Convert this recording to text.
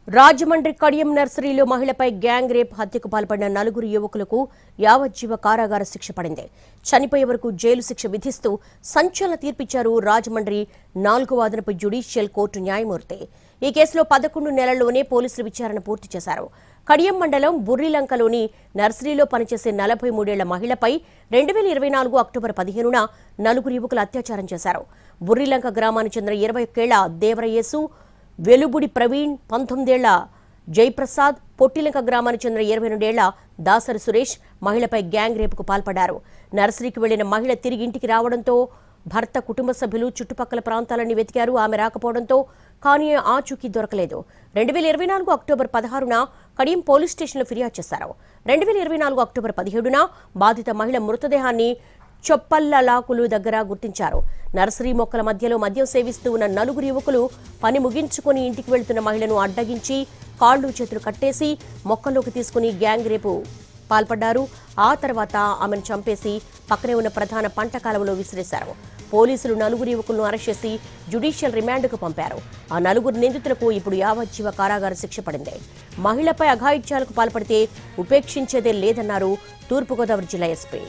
రాజమండ్రి కడియం నర్సరీలో మహిళపై gang rape హత్యకు పాల్పడిన నలుగురు యువకులకు యావజ్జీవ కారాగార శిక్ష పడింది. చనిపోయే వరకు జైలు శిక్ష విధిస్తూ సంచలన తీర్పిచ్చారు రాజమండ్రి 4వ అదనపు జ్యుడిషియల్ కోర్టు న్యాయమూర్తి. ఈ కేసులో 11 నెలల్లోనే పోలీసులు విచారణ పూర్తి చేశారు. కడియం మండలం బుర్రిలంకలోని నర్సరీలో పనిచేసే 43 ఏళ్ల మహిళపై 2024 అక్టోబర్ 15న నలుగురు యువకులు అత్యాచారం చేశారు. బుర్రిలంక గ్రామానికి చెందిన 21 ఏళ్ల దేవరయేసు, వెలుబుడి ప్రవీణ్, 19 ఏళ్ల జయప్రసాద్, పొట్టిలంక గ్రామానికి చెందిన 22 ఏళ్ల దాసరి సురేష్ మహిళపై గ్యాంగ్ రేపుకు పాల్పడ్డారు. నర్సరీకి వెళ్లిన మహిళ తిరిగి ఇంటికి రావడంతో భర్త, కుటుంబ సభ్యులు చుట్టుపక్కల ప్రాంతాలన్నీ వెతికారు. ఆమె రాకపోవడంతో కానీ ఆచూకీ దొరకలేదు. 2024 అక్టోబర్ 16న కడియం పోలీస్ స్టేషన్లో ఫిర్యాదు చేశారు. 2024 అక్టోబర్ 17న బాధిత మహిళ మృతదేహాన్ని చొప్పల్లలాకులు దగ్గర గుర్తించారు. నర్సరీ మొక్కల మధ్యలో మద్యం సేవిస్తూ ఉన్న నలుగురు యువకులు పని ముగించుకుని ఇంటికి వెళ్తున్న మహిళను అడ్డగించి కాళ్లు చేతులు కట్టేసి మొక్కల్లోకి తీసుకుని గ్యాంగ్ రేపు పాల్పడ్డారు. ఆ తర్వాత ఆమెను చంపేసి పక్కనే ఉన్న ప్రధాన పంట కాలువలో విసిరేశారు. పోలీసులు నలుగురు యువకులను అరెస్ట్ చేసి జ్యుడిషియల్ రిమాండ్కు పంపారు. ఆ నలుగురు నిందితులకు ఇప్పుడు యావజ్జీవ కారాగార శిక్ష పడింది. మహిళపై అఘాయిత్యాలకు పాల్పడితే ఉపేక్షించేదే లేదన్నారు తూర్పుగోదావరి జిల్లా ఎస్పీ.